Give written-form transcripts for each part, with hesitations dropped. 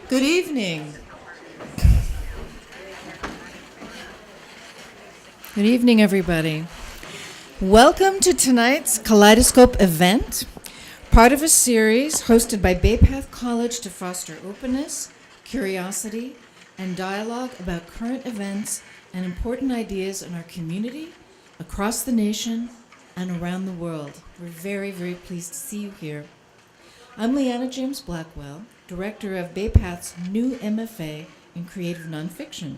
Good evening. Good evening, everybody. Welcome to tonight's Kaleidoscope event, part of a series hosted by Bay Path College to foster openness, curiosity, and dialogue about current events and important ideas in our community, across the nation, and around the world. We're very, very pleased to see you here. I'm Leanna James Blackwell, director of Bay Path's new MFA in Creative Nonfiction.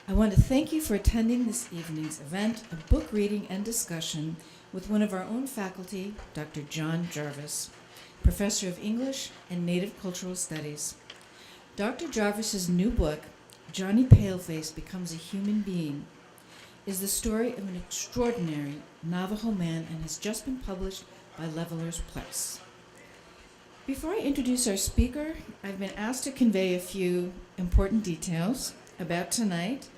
I want to thank you for attending this evening's event, a book reading and discussion with one of our own faculty, Dr. John Jarvis, professor of English and Native Cultural Studies. Dr. Jarvis's new book, Johnny Pail Face Becomes a Human Being, is the story of an extraordinary Navajo man and has just been published by Levelers Press. Before I introduce our speaker, I've been asked to convey a few important details about tonight.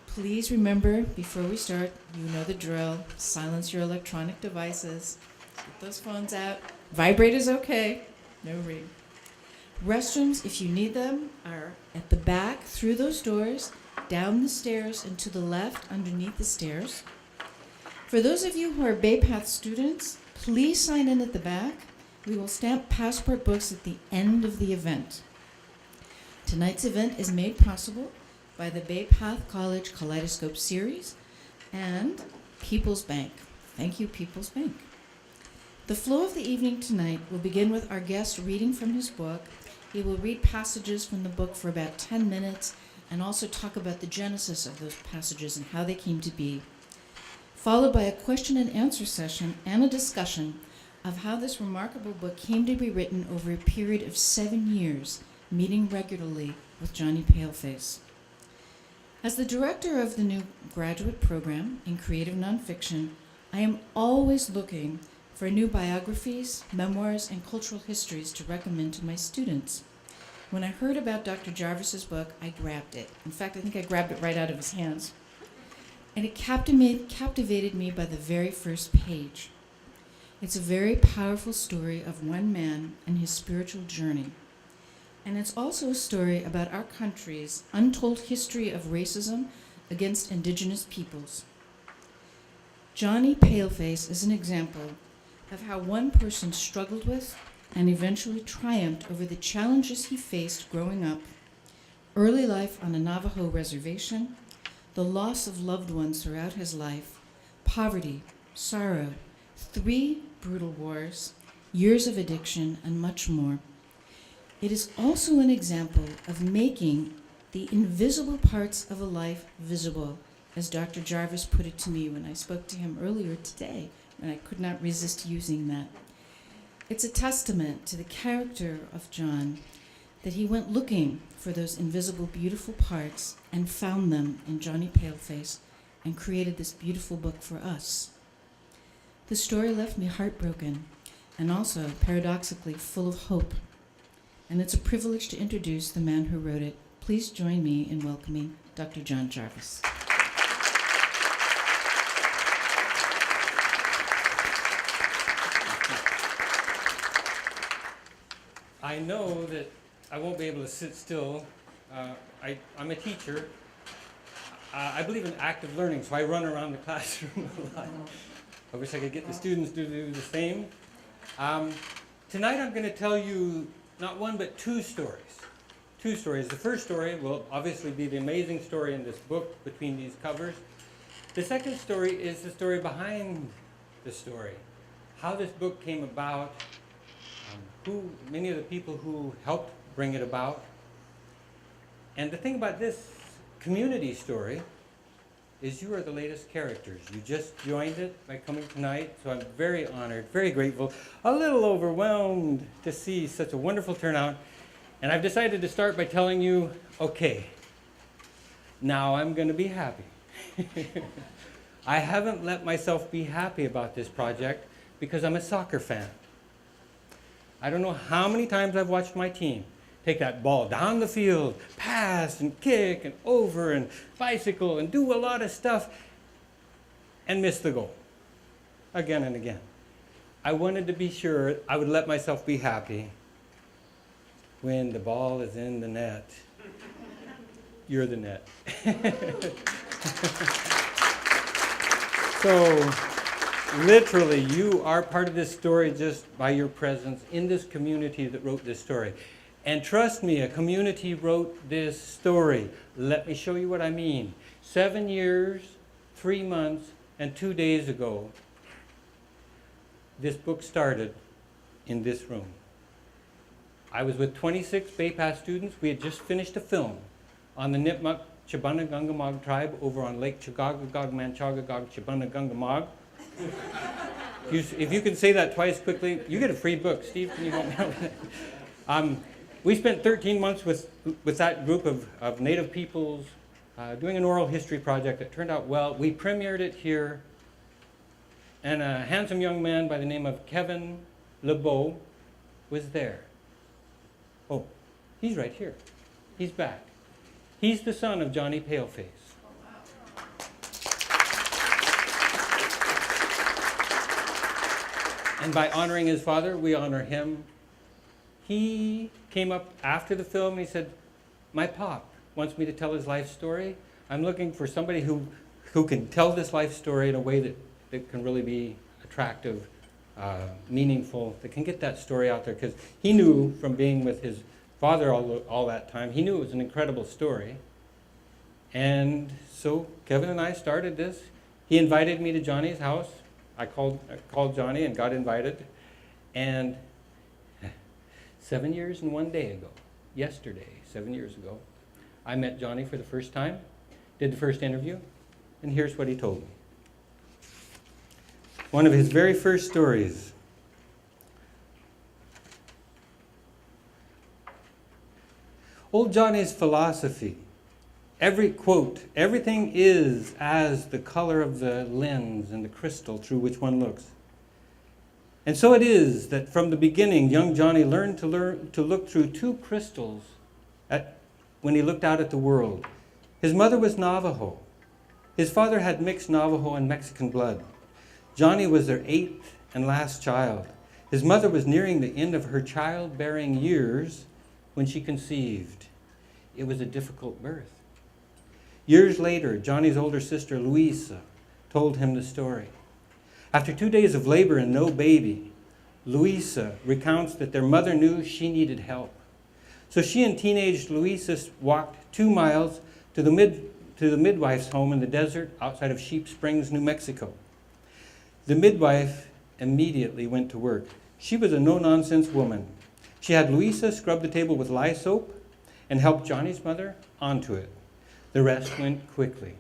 Please remember, before we start, you know the drill. Silence your electronic devices. Get those phones out. Vibrate is okay. No ring. Restrooms, if you need them, are at the back, through those doors, down the stairs, and to the left, underneath the stairs. For those of you who are Bay Path students, please sign in at the back. We will stamp passport books at the end of the event. Tonight's event is made possible by the Bay Path College Kaleidoscope Series and People's Bank. Thank you, People's Bank. The flow of the evening tonight will begin with our guest reading from his book. He will read passages from the book for about 10 minutes and also talk about the genesis of those passages and how they came to be, followed by a question and answer session and a discussion of how this remarkable book came to be written over a period of 7 years, meeting regularly with Johnny Paleface. As the director of the new graduate program in creative nonfiction, I am always looking for new biographies, memoirs, and cultural histories to recommend to my students. When I heard about Dr. Jarvis's book, I grabbed it. In fact, I think I grabbed it right out of his hands. And it captivated me by the very first page. It's a very powerful story of one man and his spiritual journey. And it's also a story about our country's untold history of racism against indigenous peoples. Johnny Paleface is an example of how one person struggled with and eventually triumphed over the challenges he faced growing up, early life on a Navajo reservation, the loss of loved ones throughout his life, poverty, sorrow, 3 brutal wars, years of addiction, and much more. It is also an example of making the invisible parts of a life visible, as Dr. Jarvis put it to me when I spoke to him earlier today, and I could not resist using that. It's a testament to the character of John that he went looking for those invisible, beautiful parts and found them in Johnny Paleface and created this beautiful book for us. The story left me heartbroken and also, paradoxically, full of hope. And it's a privilege to introduce the man who wrote it. Please join me in welcoming Dr. John Jarvis. I know that I won't be able to sit still. I'm a teacher. I believe in active learning, so I run around the classroom a lot. I wish I could get the students to do the same. Tonight I'm going to tell you not one but 2 stories. 2 stories. The first story will obviously be the amazing story in this book between these covers. The second story is the story behind the story. How this book came about, many of the people who helped bring it about. And the thing about this community story is you are the latest characters. You just joined it by coming tonight, so I'm very honored, very grateful, a little overwhelmed to see such a wonderful turnout. And I've decided to start by telling you, okay, now I'm going to be happy. I haven't let myself be happy about this project because I'm a soccer fan. I don't know how many times I've watched my team take that ball down the field, pass and kick and over and bicycle and do a lot of stuff and miss the goal again and again. I wanted to be sure I would let myself be happy when the ball is in the net. You're the net. So, literally, you are part of this story just by your presence in this community that wrote this story. And trust me, a community wrote this story. Let me show you what I mean. 7 years, 3 months, and 2 days ago, this book started in this room. I was with 26 Bay Path students. We had just finished a film on the Nipmuc Chibunagungumog tribe over on Lake Chagagagog, Manchagagog, Chibunagungumog. If you can say that twice quickly, you get a free book. Steve, can you help me out with that? We spent 13 months with that group of Native peoples doing an oral history project that turned out well. We premiered it here, and a handsome young man by the name of Kevin LeBeau was there. Oh, he's right here. He's back. He's the son of Johnny Paleface. And by honoring his father, we honor him. He came up after the film and he said, my pop wants me to tell his life story. I'm looking for somebody who can tell this life story in a way that can really be attractive, meaningful, that can get that story out there. Because he knew from being with his father all that time, he knew it was an incredible story. And so Kevin and I started this. He invited me to Johnny's house. I called Johnny and got invited. And 7 years and 1 day ago, yesterday, 7 years ago, I met Johnny for the first time, did the first interview, and here's what he told me. One of his very first stories. Old Johnny's philosophy. Every quote, everything is as the color of the lens and the crystal through which one looks. And so it is that from the beginning, young Johnny learned to look through two crystals when he looked out at the world. His mother was Navajo. His father had mixed Navajo and Mexican blood. Johnny was their 8th and last child. His mother was nearing the end of her childbearing years when she conceived. It was a difficult birth. Years later, Johnny's older sister, Louisa, told him the story. After 2 days of labor and no baby, Louisa recounts that their mother knew she needed help. So she and teenage Louisa walked 2 miles to the midwife's home in the desert outside of Sheep Springs, New Mexico. The midwife immediately went to work. She was a no-nonsense woman. She had Louisa scrub the table with lye soap and helped Johnny's mother onto it. The rest went quickly.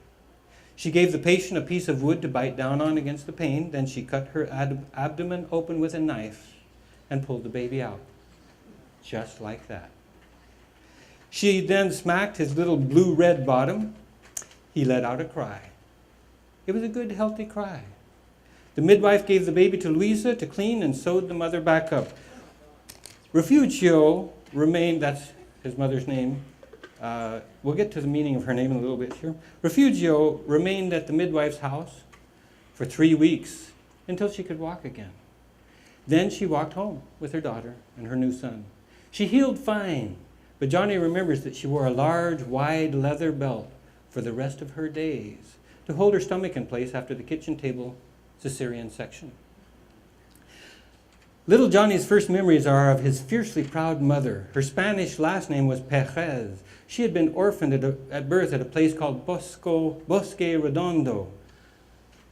She gave the patient a piece of wood to bite down on against the pain. Then she cut her abdomen open with a knife and pulled the baby out. Just like that. She then smacked his little blue-red bottom. He let out a cry. It was a good, healthy cry. The midwife gave the baby to Louisa to clean and sewed the mother back up. Refugio remained, that's his mother's name. We'll get to the meaning of her name in a little bit here. Refugio remained at the midwife's house for 3 weeks until she could walk again. Then she walked home with her daughter and her new son. She healed fine, but Johnny remembers that she wore a large, wide leather belt for the rest of her days to hold her stomach in place after the kitchen table cesarean section. Little Johnny's first memories are of his fiercely proud mother. Her Spanish last name was Perez. She had been orphaned at birth at a place called Bosque Redondo.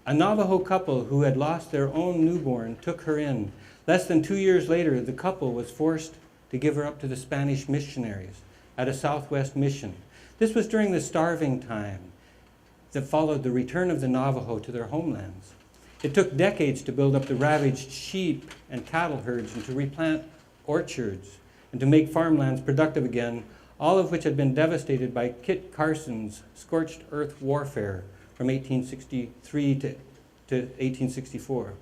A Navajo couple who had lost their own newborn took her in. Less than 2 years later, the couple was forced to give her up to the Spanish missionaries at a Southwest mission. This was during the starving time that followed the return of the Navajo to their homelands. It took decades to build up the ravaged sheep and cattle herds and to replant orchards and to make farmlands productive again, all of which had been devastated by Kit Carson's scorched earth warfare from 1863 to 1864.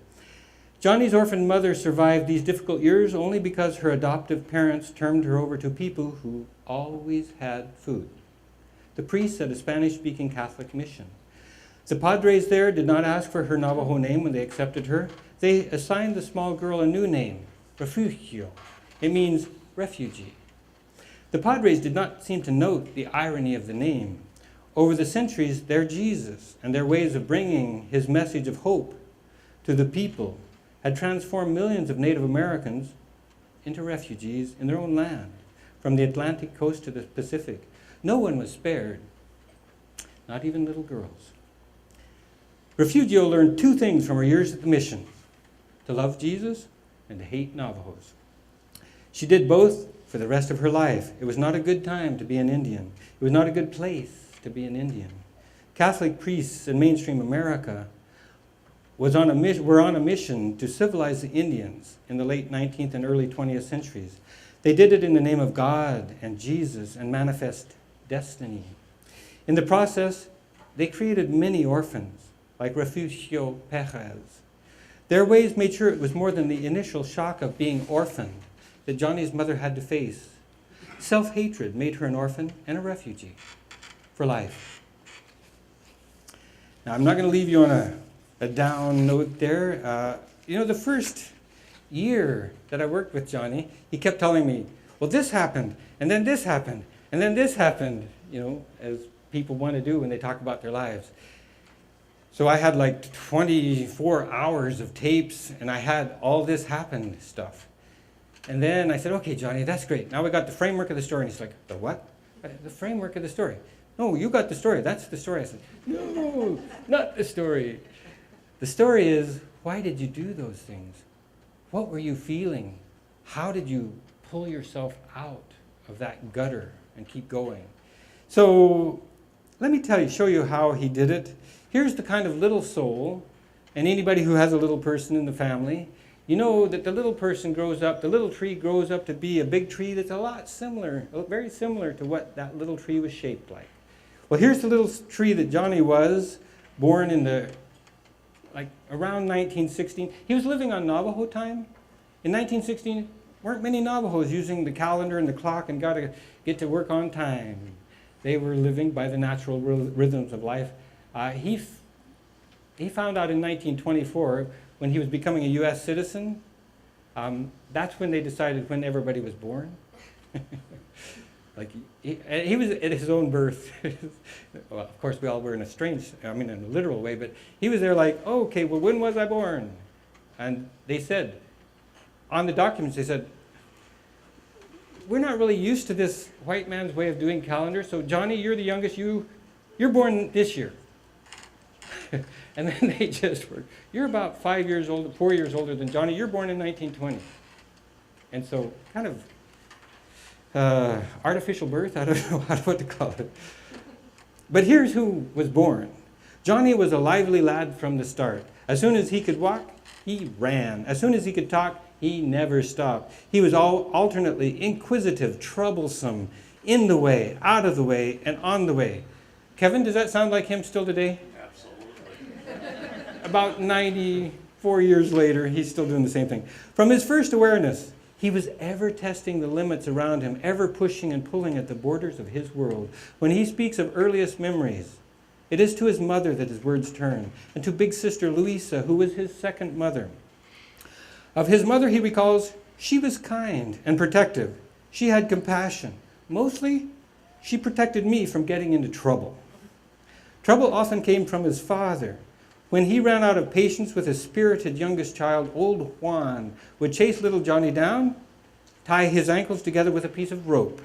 Johnny's orphaned mother survived these difficult years only because her adoptive parents turned her over to people who always had food. The priests at a Spanish-speaking Catholic mission. The padres there did not ask for her Navajo name when they accepted her. They assigned the small girl a new name, Refugio. It means refugee. The Padres did not seem to note the irony of the name. Over the centuries, their Jesus and their ways of bringing his message of hope to the people had transformed millions of Native Americans into refugees in their own land, from the Atlantic coast to the Pacific. No one was spared, not even little girls. Refugio learned two things from her years at the mission: to love Jesus and to hate Navajos. She did both for the rest of her life. It was not a good time to be an Indian. It was not a good place to be an Indian. Catholic priests in mainstream America were on a mission to civilize the Indians in the late 19th and early 20th centuries. They did it in the name of God and Jesus and manifest destiny. In the process, they created many orphans, like Refugio Perez. Their ways made sure it was more than the initial shock of being orphaned that Johnny's mother had to face. Self-hatred made her an orphan and a refugee for life. Now, I'm not going to leave you on a down note there. The first year that I worked with Johnny, he kept telling me, well, this happened, and then this happened, and then this happened, as people want to do when they talk about their lives. So I had like 24 hours of tapes, and I had all this happen stuff. And then I said, okay, Johnny, that's great. Now we got the framework of the story. And he's like, the what? The framework of the story. No, you got the story. That's the story. I said, no, not the story. The story is, why did you do those things? What were you feeling? How did you pull yourself out of that gutter and keep going? So let me show you how he did it. Here's the kind of little soul, and anybody who has a little person in the family, you know that the little person grows up, the little tree grows up to be a big tree that's a lot similar, very similar to what that little tree was shaped like. Well, here's the little tree that Johnny was, born in around 1916. He was living on Navajo time. In 1916, weren't many Navajos using the calendar and the clock and got to get to work on time. They were living by the natural rhythms of life. He found out in 1924, when he was becoming a U.S. citizen, that's when they decided when everybody was born. He was at his own birth. Well, of course, we all were in a literal way, but he was there like, oh, okay, well, when was I born? And they said, on the documents, they said, we're not really used to this white man's way of doing calendar, so Johnny, you're the youngest, you're born this year. And then they just were, you're about 4 years older than Johnny, you're born in 1920. And so kind of artificial birth, I don't know what to call it. But here's who was born. Johnny was a lively lad from the start. As soon as he could walk, he ran. As soon as he could talk, he never stopped. He was alternately inquisitive, troublesome, in the way, out of the way, and on the way. Kevin, does that sound like him still today? About 94 years later, he's still doing the same thing. From his first awareness, he was ever testing the limits around him, ever pushing and pulling at the borders of his world. When he speaks of earliest memories, it is to his mother that his words turn, and to big sister Louisa, who was his second mother. Of his mother, he recalls, she was kind and protective. She had compassion. Mostly, she protected me from getting into trouble. Trouble often came from his father. When he ran out of patience with his spirited youngest child, old Juan would chase little Johnny down, tie his ankles together with a piece of rope.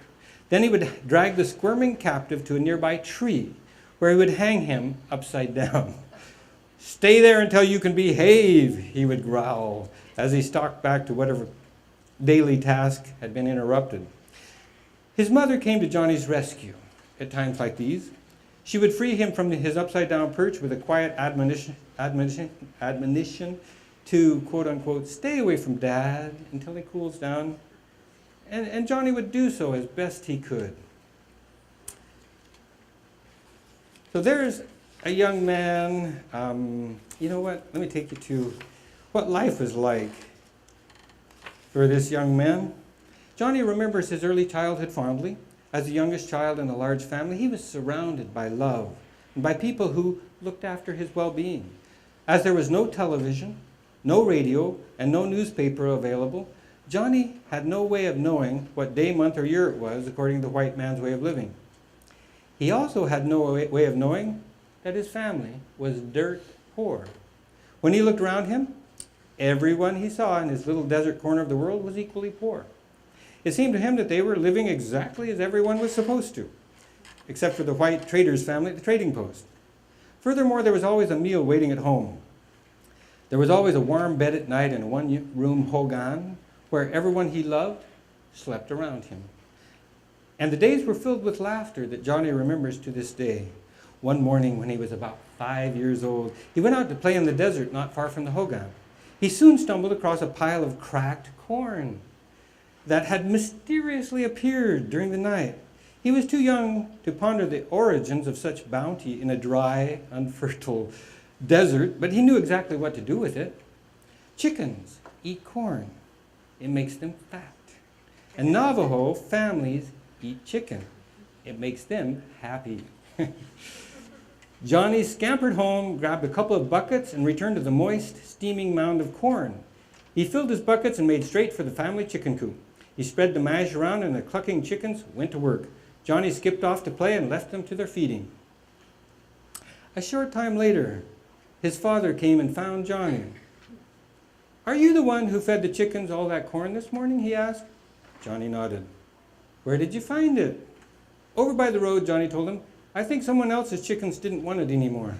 Then he would drag the squirming captive to a nearby tree, where he would hang him upside down. Stay there until you can behave, he would growl, as he stalked back to whatever daily task had been interrupted. His mother came to Johnny's rescue at times like these. She would free him from his upside-down perch with a quiet admonition to, quote-unquote, stay away from Dad until he cools down. And Johnny would do so as best he could. So there's a young man, you know what, let me take you to what life was like for this young man. Johnny remembers his early childhood fondly. As the youngest child in a large family, he was surrounded by love and by people who looked after his well-being. As there was no television, no radio, and no newspaper available, Johnny had no way of knowing what day, month, or year it was according to the white man's way of living. He also had no way of knowing that his family was dirt poor. When he looked around him, everyone he saw in his little desert corner of the world was equally poor. It seemed to him that they were living exactly as everyone was supposed to, except for the white trader's family at the trading post. Furthermore, there was always a meal waiting at home. There was always a warm bed at night in a one-room hogan where everyone he loved slept around him. And the days were filled with laughter that Johnny remembers to this day. One morning when he was about 5 years old, he went out to play in the desert not far from the hogan. He soon stumbled across a pile of cracked corn that had mysteriously appeared during the night. He was too young to ponder the origins of such bounty in a dry, unfertile desert, but he knew exactly what to do with it. Chickens eat corn. It makes them fat. And Navajo families eat chicken. It makes them happy. Johnny scampered home, grabbed a couple of buckets, and returned to the moist, steaming mound of corn. He filled his buckets and made straight for the family chicken coop. He spread the mash around, and the clucking chickens went to work. Johnny skipped off to play and left them to their feeding. A short time later, his father came and found Johnny. "Are you the one who fed the chickens all that corn this morning?" he asked. Johnny nodded. "Where did you find it?" "Over by the road," Johnny told him. "I think someone else's chickens didn't want it anymore."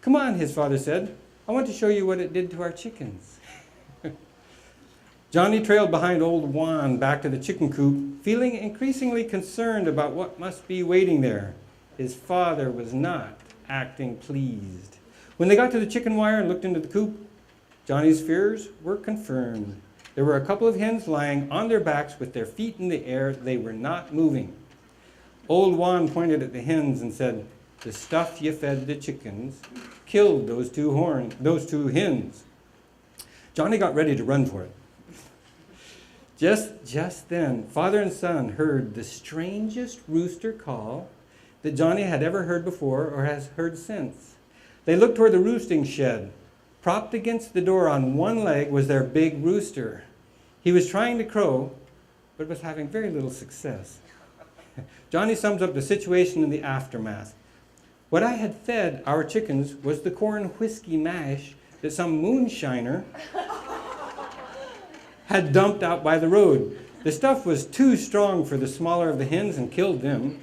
"Come on," his father said. "I want to show you what it did to our chickens." Johnny trailed behind old Juan back to the chicken coop, feeling increasingly concerned about what must be waiting there. His father was not acting pleased. When they got to the chicken wire and looked into the coop, Johnny's fears were confirmed. There were a couple of hens lying on their backs with their feet in the air. They were not moving. Old Juan pointed at the hens and said, "The stuff you fed the chickens killed those two hens." Johnny got ready to run for it. Just then, father and son heard the strangest rooster call that Johnny had ever heard before or has heard since. They looked toward the roosting shed. Propped against the door on one leg was their big rooster. He was trying to crow, but was having very little success. Johnny sums up the situation in the aftermath. "What I had fed our chickens was the corn whiskey mash that some moonshiner had dumped out by the road. The stuff was too strong for the smaller of the hens and killed them.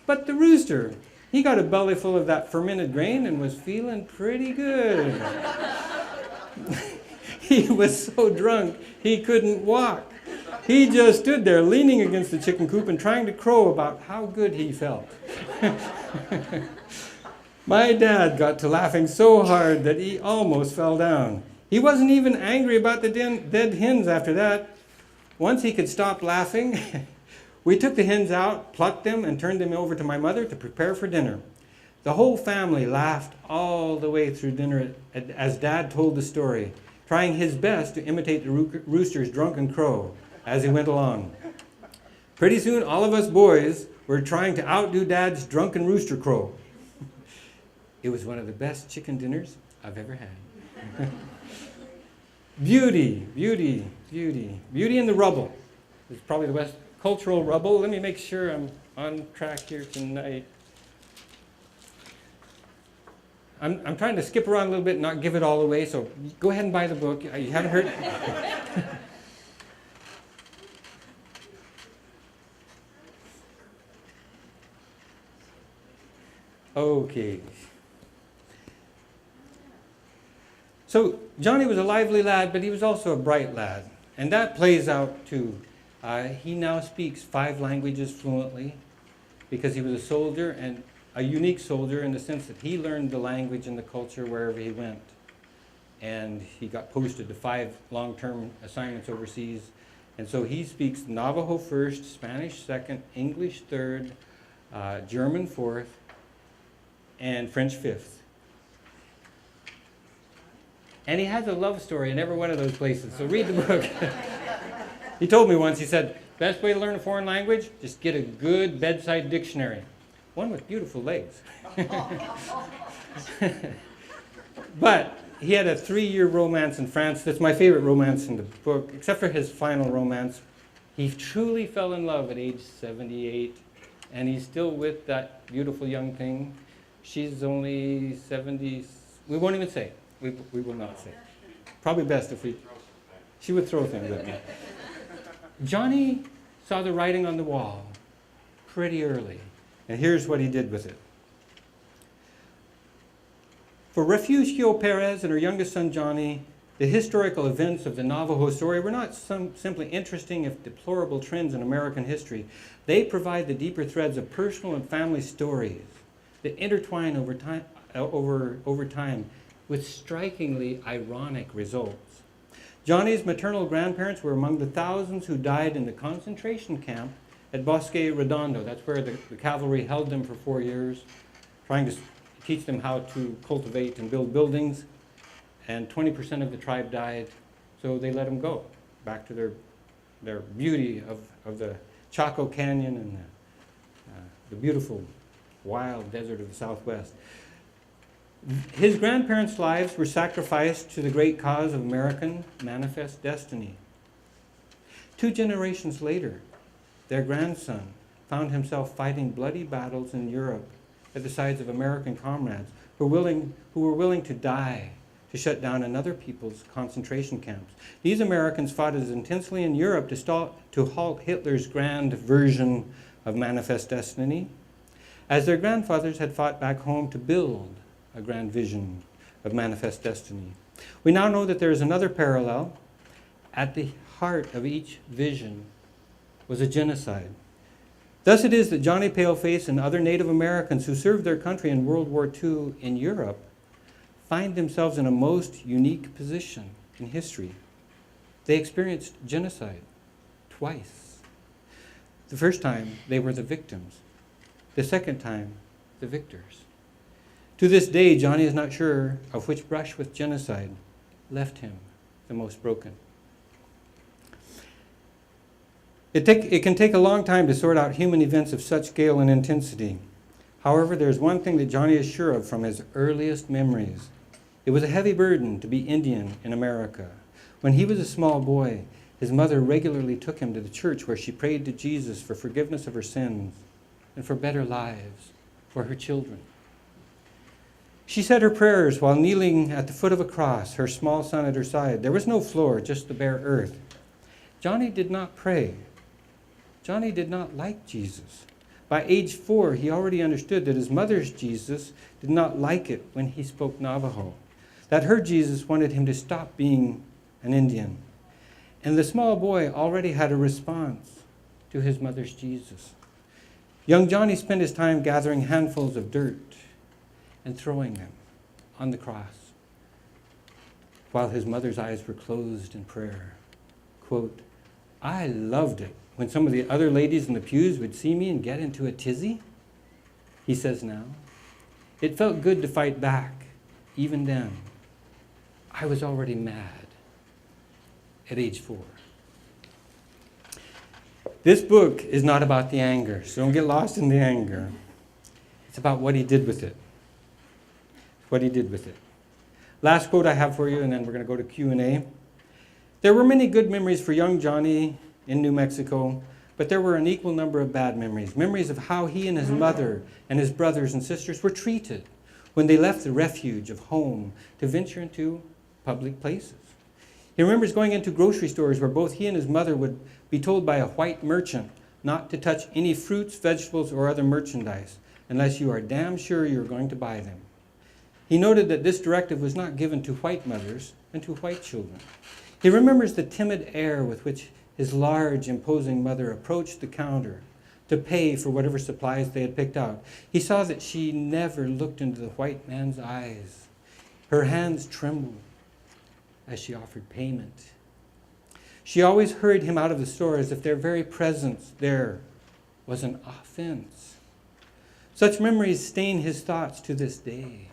But the rooster, he got a belly full of that fermented grain and was feeling pretty good. He was so drunk he couldn't walk. He just stood there leaning against the chicken coop and trying to crow about how good he felt." My dad got to laughing so hard that he almost fell down. He wasn't even angry about the dead hens after that. Once he could stop laughing, we took the hens out, plucked them, and turned them over to my mother to prepare for dinner. The whole family laughed all the way through dinner as Dad told the story, trying his best to imitate the rooster's drunken crow as he went along. Pretty soon, all of us boys were trying to outdo Dad's drunken rooster crow. It was one of the best chicken dinners I've ever had. Beauty in the rubble. It's probably the best cultural rubble. Let me make sure I'm on track here tonight. I'm trying to skip around a little bit and not give it all away, so go ahead and buy the book. You haven't heard? Okay. So Johnny was a lively lad, but he was also a bright lad. And that plays out too. He now speaks 5 languages fluently because he was a soldier, and a unique soldier in the sense that he learned the language and the culture wherever he went. And he got posted to 5 long-term assignments overseas. And so he speaks Navajo first, Spanish second, English third, German fourth, and French fifth. And he has a love story in every one of those places, so read the book. He told me once, he said, best way to learn a foreign language, just get a good bedside dictionary. One with beautiful legs. But he had a 3-year romance in France. That's my favorite romance in the book, except for his final romance. He truly fell in love at age 78, and he's still with that beautiful young thing. She's only 70. We won't even say. We will not say. Probably best if we... She would throw things at me. Johnny saw the writing on the wall pretty early, and here's what he did with it. For Refugio Perez and her youngest son Johnny, the historical events of the Navajo story were not simply interesting if deplorable trends in American history. They provide the deeper threads of personal and family stories that intertwine over time with strikingly ironic results. Johnny's maternal grandparents were among the thousands who died in the concentration camp at Bosque Redondo. That's where the cavalry held them for 4 years, trying to teach them how to cultivate and build buildings. And 20% of the tribe died, so they let them go back to their beauty of the Chaco Canyon and the beautiful wild desert of the Southwest. His grandparents' lives were sacrificed to the great cause of American manifest destiny. 2 generations later, their grandson found himself fighting bloody battles in Europe at the sides of American comrades who were willing to die to shut down another people's concentration camps. These Americans fought as intensely in Europe to halt Hitler's grand version of manifest destiny as their grandfathers had fought back home to build a grand vision of manifest destiny. We now know that there is another parallel. At the heart of each vision was a genocide. Thus it is that Johnny Paleface and other Native Americans who served their country in World War II in Europe find themselves in a most unique position in history. They experienced genocide twice. The first time, they were the victims. The second time, the victors. To this day, Johnny is not sure of which brush with genocide left him the most broken. It can take a long time to sort out human events of such scale and intensity. However, there's one thing that Johnny is sure of from his earliest memories. It was a heavy burden to be Indian in America. When he was a small boy, his mother regularly took him to the church where she prayed to Jesus for forgiveness of her sins and for better lives for her children. She said her prayers while kneeling at the foot of a cross, her small son at her side. There was no floor, just the bare earth. Johnny did not pray. Johnny did not like Jesus. By age 4, he already understood that his mother's Jesus did not like it when he spoke Navajo, that her Jesus wanted him to stop being an Indian. And the small boy already had a response to his mother's Jesus. Young Johnny spent his time gathering handfuls of dirt and throwing them on the cross while his mother's eyes were closed in prayer. Quote, I loved it when some of the other ladies in the pews would see me and get into a tizzy, he says now. It felt good to fight back, even then. I was already mad at age 4. This book is not about the anger, so don't get lost in the anger. It's about what he did with it. What he did with it. Last quote I have for you, and then we're going to go to Q&A. There were many good memories for young Johnny in New Mexico, but there were an equal number of bad memories. Memories of how he and his mother and his brothers and sisters were treated when they left the refuge of home to venture into public places. He remembers going into grocery stores where both he and his mother would be told by a white merchant not to touch any fruits, vegetables, or other merchandise unless you are damn sure you're going to buy them. He noted that this directive was not given to white mothers and to white children. He remembers the timid air with which his large, imposing mother approached the counter to pay for whatever supplies they had picked out. He saw that she never looked into the white man's eyes. Her hands trembled as she offered payment. She always hurried him out of the store as if their very presence there was an offense. Such memories stain his thoughts to this day,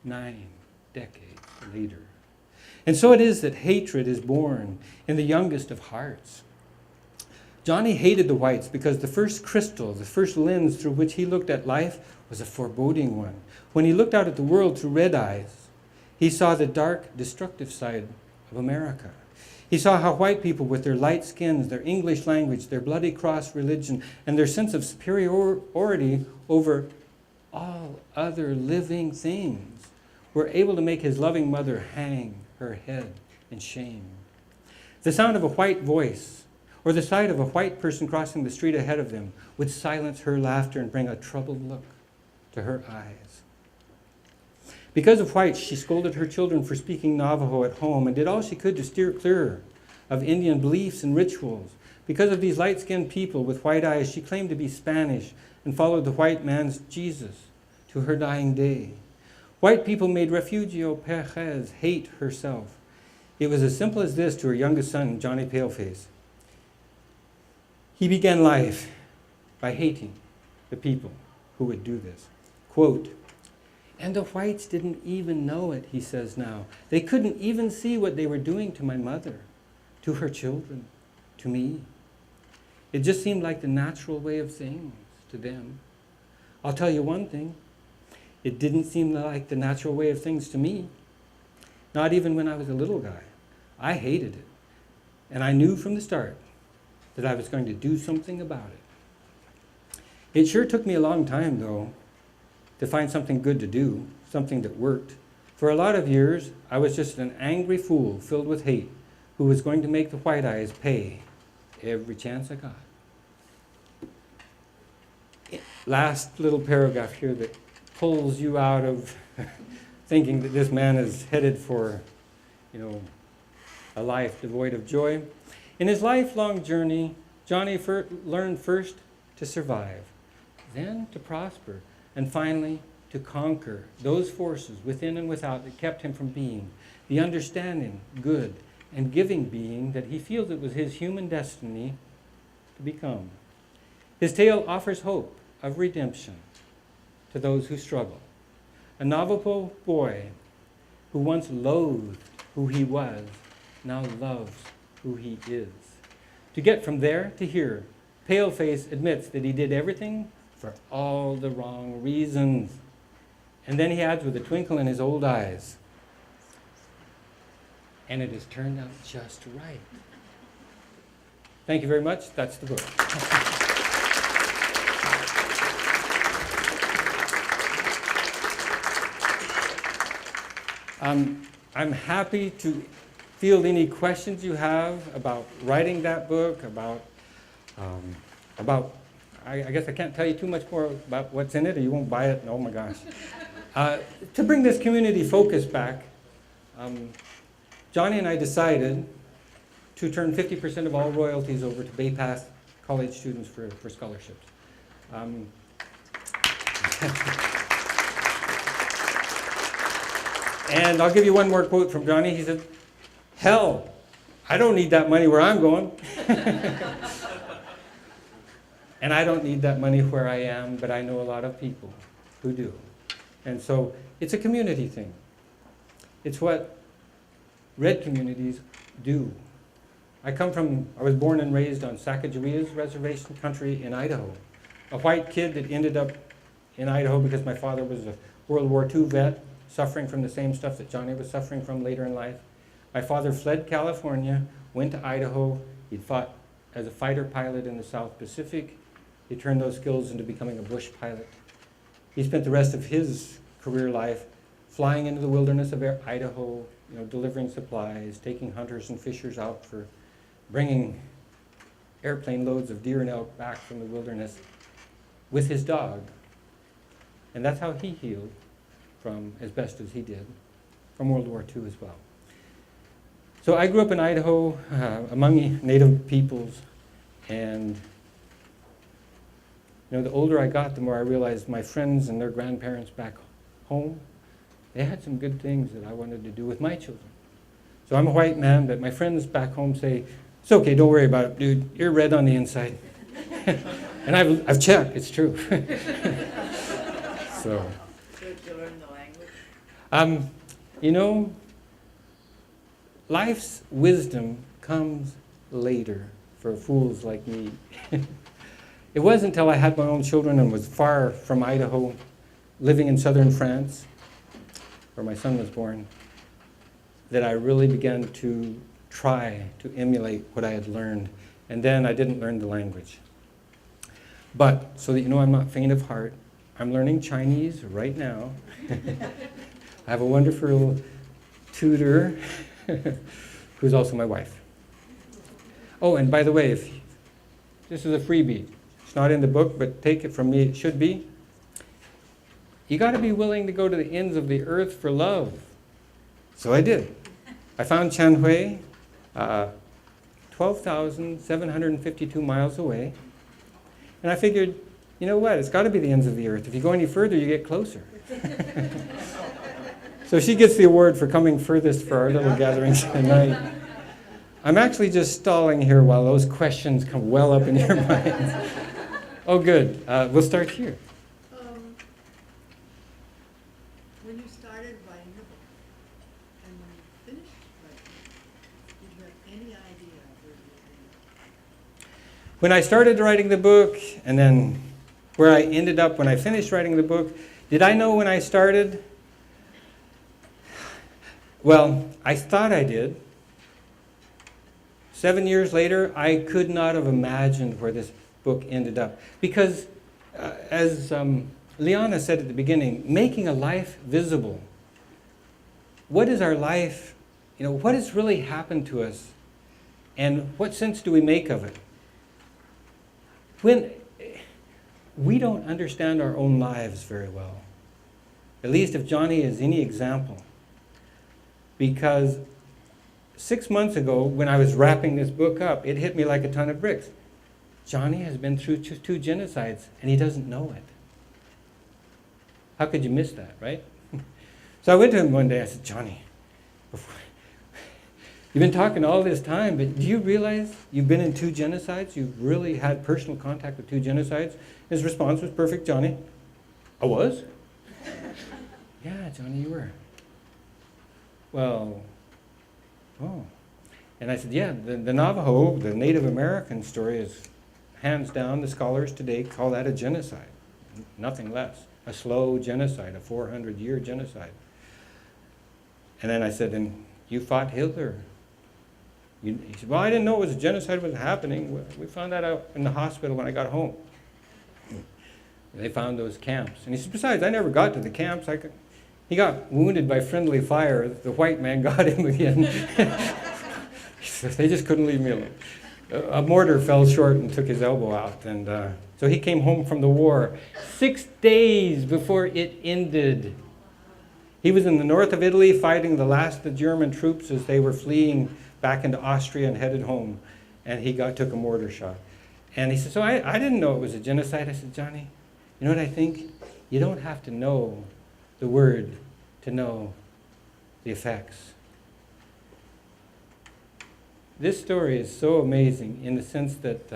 9 decades later. And so it is that hatred is born in the youngest of hearts. Johnny hated the whites because the first crystal, the first lens through which he looked at life was a foreboding one. When he looked out at the world through red eyes, He saw the dark, destructive side of America. He saw how white people with their light skins, their English language, their bloody cross religion, and their sense of superiority over all other living things were able to make his loving mother hang her head in shame. The sound of a white voice or the sight of a white person crossing the street ahead of them would silence her laughter and bring a troubled look to her eyes. Because of whites, she scolded her children for speaking Navajo at home and did all she could to steer clear of Indian beliefs and rituals. Because of these light-skinned people with white eyes, she claimed to be Spanish and followed the white man's Jesus to her dying day. White people made Refugio Perez hate herself. It was as simple as this to her youngest son, Johnny Paleface. He began life by hating the people who would do this. Quote, "And the whites didn't even know it," he says now. "They couldn't even see what they were doing to my mother, to her children, to me. It just seemed like the natural way of things to them. I'll tell you one thing, it didn't seem like the natural way of things to me. Not even when I was a little guy. I hated it. And I knew from the start that I was going to do something about it. It sure took me a long time, though, to find something good to do, something that worked. For a lot of years, I was just an angry fool filled with hate who was going to make the white eyes pay every chance I got." Last little paragraph here that pulls you out of thinking that this man is headed for, a life devoid of joy. In his lifelong journey, Johnny learned first to survive, then to prosper, and finally to conquer those forces within and without that kept him from being the understanding, good, and giving being that he feels it was his human destiny to become. His tale offers hope of redemption to those who struggle. A Navajo boy who once loathed who he was now loves who he is. To get from there to here, Paleface admits that he did everything for all the wrong reasons. And then he adds with a twinkle in his old eyes, "And it has turned out just right." Thank you very much. That's the book. I'm happy to field any questions you have about writing that book, about I guess I can't tell you too much more about what's in it, or you won't buy it. Oh my gosh. To bring this community focus back, Johnny and I decided to turn 50% of all royalties over to Bay Path college students for scholarships. And I'll give you one more quote from Johnny. He said, "Hell, I don't need that money where I'm going." And I don't need that money where I am, but I know a lot of people who do. And so it's a community thing. It's what red communities do. I was born and raised on Sacagawea's reservation country in Idaho. A white kid that ended up in Idaho because my father was a World War II vet, suffering from the same stuff that Johnny was suffering from later in life. My father fled California, went to Idaho. He'd fought as a fighter pilot in the South Pacific. He turned those skills into becoming a bush pilot. He spent the rest of his career life flying into the wilderness of Idaho, delivering supplies, taking hunters and fishers out for bringing airplane loads of deer and elk back from the wilderness with his dog. And that's how he healed from, as best as he did, from World War II as well. So I grew up in Idaho among Native peoples, and the older I got, the more I realized my friends and their grandparents back home, they had some good things that I wanted to do with my children. So I'm a white man, but my friends back home say, "It's okay, don't worry about it, dude. You're red on the inside." And I've checked, it's true. So. Did you learn the language? Life's wisdom comes later for fools like me. It wasn't until I had my own children and was far from Idaho, living in southern France, where my son was born, that I really began to try to emulate what I had learned. And then I didn't learn the language. But, so that you know I'm not faint of heart, I'm learning Chinese right now. I have a wonderful tutor who's also my wife. Oh, and by the way, if this is a freebie. It's not in the book, but take it from me, it should be. You got to be willing to go to the ends of the earth for love. So I did. I found Chanhui, 12,752 miles away. And I figured, you know what, it's got to be the ends of the earth. If you go any further, you get closer. So she gets the award for coming furthest for our little gatherings tonight. I'm actually just stalling here while those questions come well up in your minds. Oh, good. We'll start here. When you started writing the book, and when you finished writing it, did you have any idea where you were going? When I started writing the book, and then where I ended up when I finished writing the book, did I know when I started? Well, I thought I did. 7 years later, I could not have imagined where this book ended up. Because, as Liana said at the beginning, making a life visible. What is our life? You know, what has really happened to us? And what sense do we make of it? When we don't understand our own lives very well, at least if Johnny is any example, because 6 months ago, when I was wrapping this book up, it hit me like a ton of bricks. Johnny has been through two genocides, and he doesn't know it. How could you miss that, right? So I went to him one day, I said, Johnny, you've been talking all this time, but do you realize you've been in 2 genocides? You've really had personal contact with 2 genocides? His response was perfect, Johnny. I was? Yeah, Johnny, you were. Well, oh. And I said, yeah, the Navajo, the Native American story is hands down, the scholars today call that a genocide. Nothing less. A slow genocide, a 400-year genocide. And then I said, and you fought Hitler? He said, well, I didn't know it was a genocide was happening. We found that out in the hospital when I got home. They found those camps. And he said, besides, I never got to the camps. He got wounded by friendly fire. The white man got him again. They just couldn't leave me alone. A mortar fell short and took his elbow out. And so he came home from the war 6 days before it ended. He was in the north of Italy fighting the last of the German troops as they were fleeing back into Austria and headed home. And he took a mortar shot. And he said, so I didn't know it was a genocide. I said, Johnny, you know what I think? You don't have to know the word to know the effects. This story is so amazing in the sense that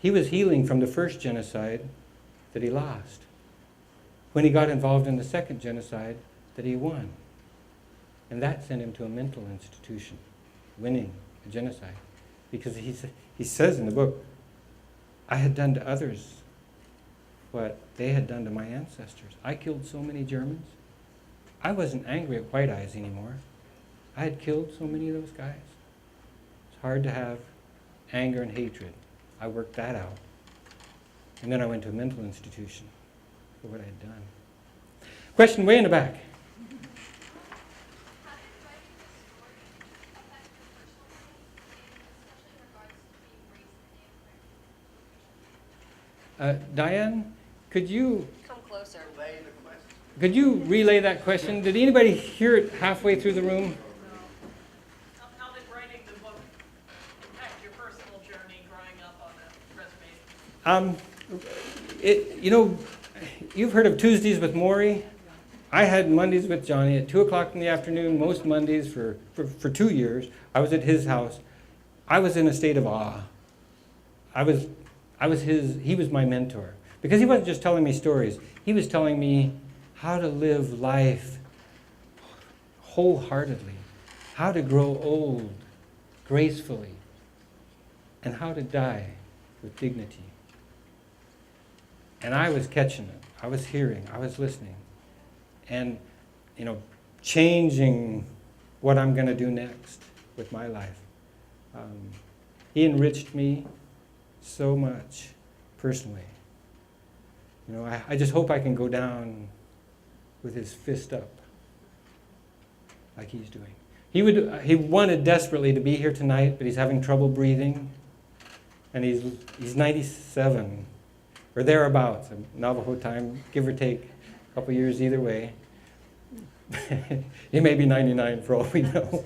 he was healing from the first genocide that he lost. When he got involved in the second genocide that he won. And that sent him to a mental institution, winning a genocide. Because he says in the book, I had done to others what they had done to my ancestors. I killed so many Germans. I wasn't angry at White Eyes anymore. I had killed so many of those guys. It's hard to have anger and hatred. I worked that out. And then I went to a mental institution for what I had done. Question way in the back. Diane, could you come closer? Could you relay that question? Did anybody hear it halfway through the room? How did writing the book impact your personal journey growing up on a reservation? You've heard of Tuesdays with Maury. I had Mondays with Johnny at 2 o'clock in the afternoon, most Mondays for 2 years. I was at his house. I was in a state of awe. He was my mentor. Because he wasn't just telling me stories. He was telling me how to live life wholeheartedly, how to grow old gracefully, and how to die with dignity. And I was catching it. I was hearing. I was listening. And, changing what I'm going to do next with my life. He enriched me so much personally. You know, I just hope I can go down with his fist up like he's doing. He wanted desperately to be here tonight, but he's having trouble breathing. And he's 97, or thereabouts, Navajo time, give or take a couple years either way. He may be 99 for all we know.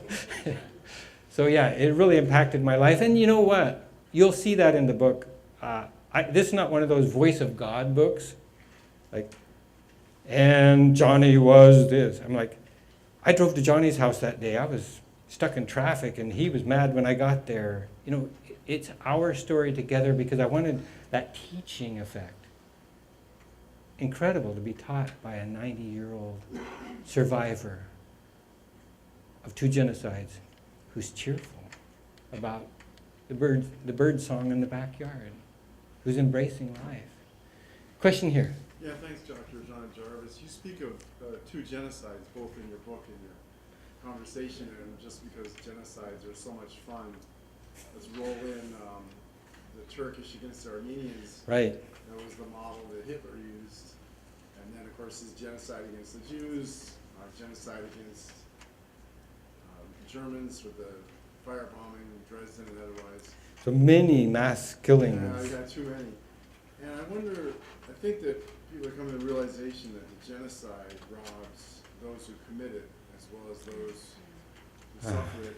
So yeah, it really impacted my life. And you know what? You'll see that in the book. This is not one of those voice of God books. Like, and Johnny was this. I'm like, I drove to Johnny's house that day. I was stuck in traffic, and he was mad when I got there. You know, it's our story together because I wanted that teaching effect. Incredible to be taught by a 90-year-old survivor of 2 genocides who's cheerful about the bird song in the backyard, who's embracing life. Question here. Yeah, thanks, Dr. John Jarvis. You speak of 2 genocides, both in your book and your conversation, and just because genocides are so much fun, let's roll in the Turkish against the Armenians. Right. That was the model that Hitler used. And then, of course, his genocide against the Jews, genocide against Germans with the firebombing in Dresden and otherwise. So many mass killings. Yeah, I got too many. And I wonder, I think that people are coming to the realization that the genocide robs those who commit it as well as those who suffer it.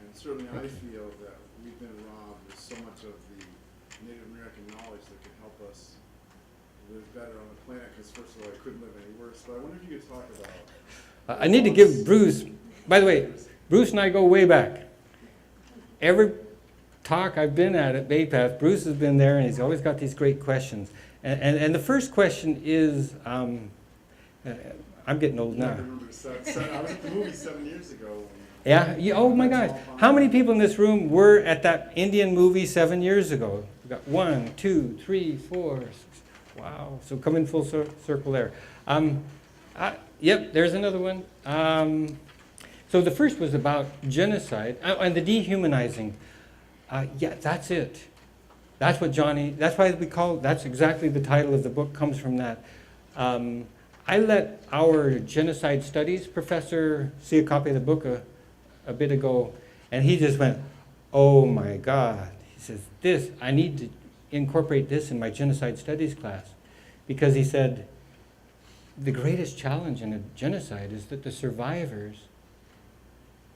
And certainly I feel that we've been robbed of so much of the Native American knowledge that could help us live better on the planet, because first of all, I couldn't live any worse. But I wonder if you could talk about... I need to give Bruce, by the way, Bruce and I go way back. Every talk I've been at Bay Path, Bruce has been there, and he's always got these great questions. And the first question is, I'm getting old now. I remember, I was at the movie 7 years ago. Yeah? Oh my gosh. How many people in this room were at that Indian movie 7 years ago? We got 1, 2, 3, 4, 6. Wow. So come in full circle there. Yep, there's another one. So the first was about genocide and the dehumanizing. Yeah, that's it. That's what that's why we call, that's exactly the title of the book, comes from that. I let our genocide studies professor see a copy of the book a bit ago, and he just went, oh my God. He says, I need to incorporate this in my genocide studies class. Because he said, the greatest challenge in a genocide is that the survivors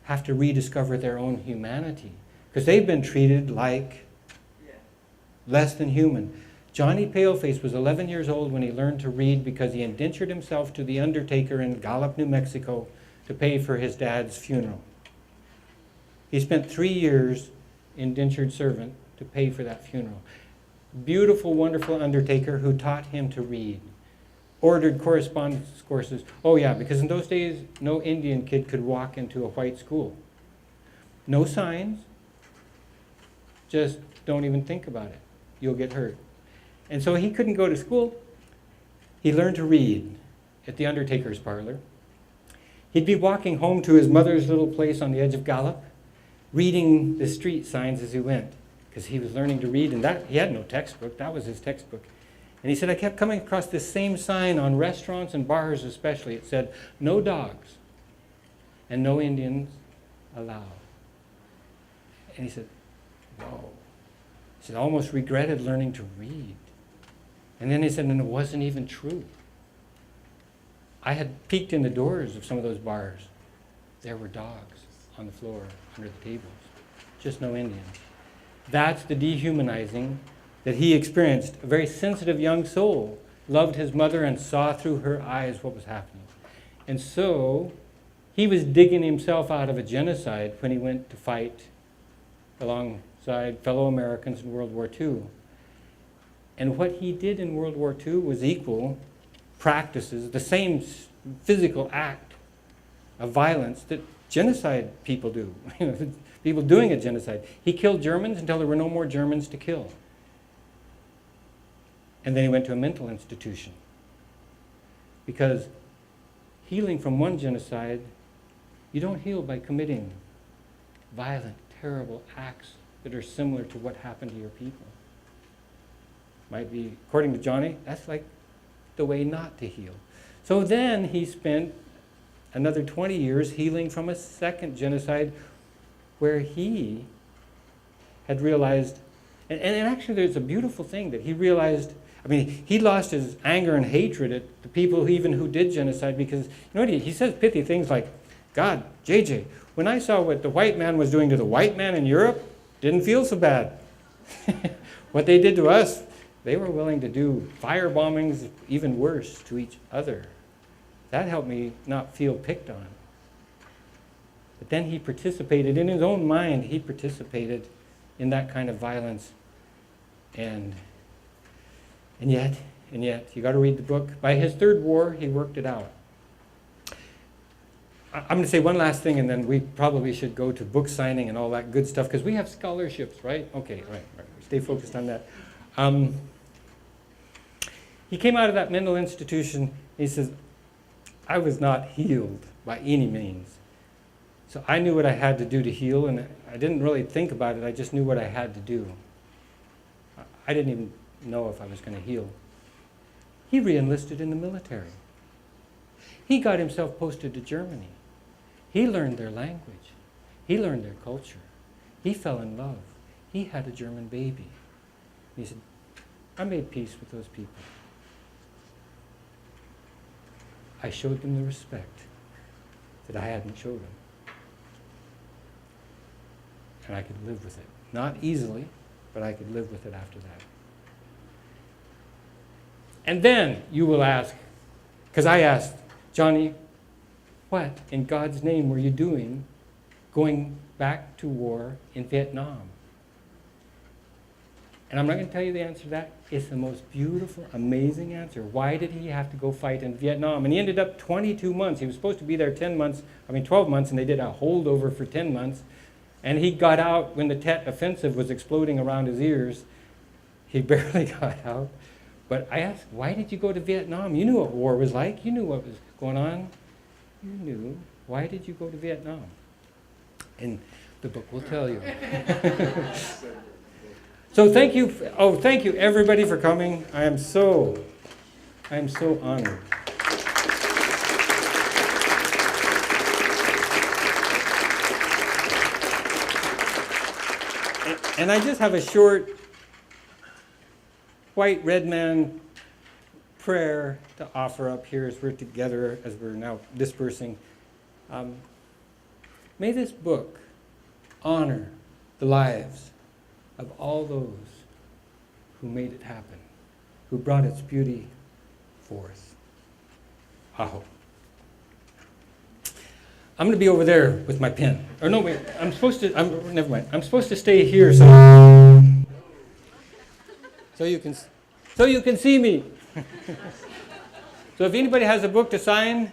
have to rediscover their own humanity. Because they've been treated like less than human. Johnny Paleface was 11 years old when he learned to read because he indentured himself to the undertaker in Gallup, New Mexico to pay for his dad's funeral. He spent 3 years indentured servant to pay for that funeral. Beautiful, wonderful undertaker who taught him to read. Ordered correspondence courses. Oh yeah, because in those days, no Indian kid could walk into a white school. No signs. Just don't even think about it. You'll get hurt. And so he couldn't go to school. He learned to read at the undertaker's parlor. He'd be walking home to his mother's little place on the edge of Gallup, reading the street signs as he went, because he was learning to read, and that he had no textbook. That was his textbook. And he said, I kept coming across this same sign on restaurants and bars especially. It said, no dogs and no Indians allowed. And he said, whoa. He said, I almost regretted learning to read. And then he said, and it wasn't even true. I had peeked in the doors of some of those bars. There were dogs on the floor, under the tables. Just no Indians. That's the dehumanizing that he experienced. A very sensitive young soul loved his mother and saw through her eyes what was happening. And so he was digging himself out of a genocide when he went to fight alongside fellow Americans in World War II. And what he did in World War II was equal practices, the same physical act of violence that genocide people do. People doing a genocide. He killed Germans until there were no more Germans to kill. And then he went to a mental institution. Because healing from one genocide, You don't heal by committing violent, terrible acts that are similar to what happened to your people. Might be, according to Johnny, that's like the way not to heal. So then he spent another 20 years healing from a second genocide where he had realized, and actually there's a beautiful thing that he realized. I mean, he lost his anger and hatred at the people even who did genocide, because, you know what, he says pithy things like, God, JJ, when I saw what the white man was doing to the white man in Europe, didn't feel so bad. What they did to us, they were willing to do fire bombings, even worse, to each other. That helped me not feel picked on. But then he participated, in his own mind, he participated in that kind of violence. And yet, you got to read the book. By his third war, he worked it out. I'm going to say one last thing, and then we probably should go to book signing and all that good stuff, because we have scholarships, right? Okay, right. Stay focused on that. He came out of that mental institution, and he says, I was not healed by any means. So I knew what I had to do to heal, and I didn't really think about it. I just knew what I had to do. I didn't even know if I was going to heal. He re-enlisted in the military. He got himself posted to Germany. He learned their language. He learned their culture. He fell in love. He had a German baby. He said, I made peace with those people. I showed them the respect that I hadn't showed them. And I could live with it. Not easily, but I could live with it after that. And then you will ask, because I asked, Johnny, what in God's name were you doing going back to war in Vietnam? And I'm not going to tell you the answer to that. It's the most beautiful, amazing answer. Why did he have to go fight in Vietnam? And he ended up 22 months. He was supposed to be there 12 months, and they did a holdover for 10 months. And he got out when the Tet Offensive was exploding around his ears. He barely got out. But I asked, why did you go to Vietnam? You knew what war was like. You knew what was going on. You knew. Why did you go to Vietnam? And the book will tell you. So thank you. Thank you everybody for coming. I am so honored. And I just have a short white red man prayer to offer up here as we're together, as we're now dispersing. May this book honor the lives of all those who made it happen, who brought its beauty forth. Aho. I'm going to be over there with my pen. Or no, wait, never mind. I'm supposed to stay here so you can see me. So if anybody has a book to sign,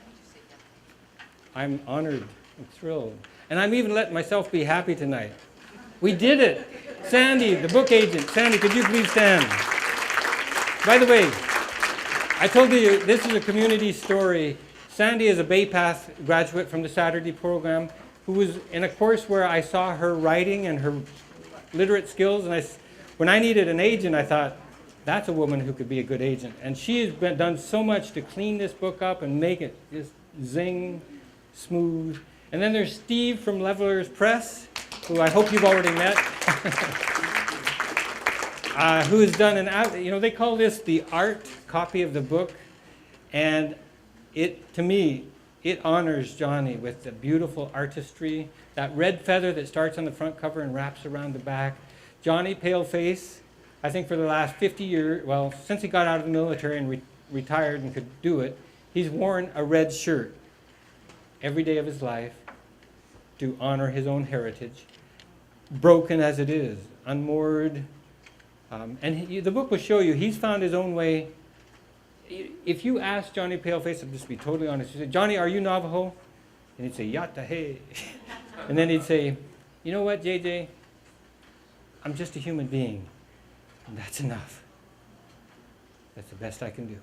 I'm honored and thrilled. And I'm even letting myself be happy tonight. We did it. Sandy, the book agent. Sandy, could you please stand? By the way, I told you this is a community story. Sandy is a Bay Path graduate from the Saturday program who was in a course where I saw her writing and her literate skills. And when I needed an agent, I thought, that's a woman who could be a good agent. And she has done so much to clean this book up and make it just zing, smooth. And then there's Steve from Levelers Press, who I hope you've already met, who has done they call this the art copy of the book. And to me, it honors Johnny with the beautiful artistry, that red feather that starts on the front cover and wraps around the back. Johnny Pail Face, I think for the last 50 years, well, since he got out of the military and retired and could do it, he's worn a red shirt every day of his life to honor his own heritage, broken as it is, unmoored. The book will show you, he's found his own way. If you ask Johnny Paleface, I'll just be totally honest, you say, Johnny, are you Navajo? And he'd say, Yata hey. And then he'd say, you know what, JJ? I'm just a human being. And that's enough. That's the best I can do.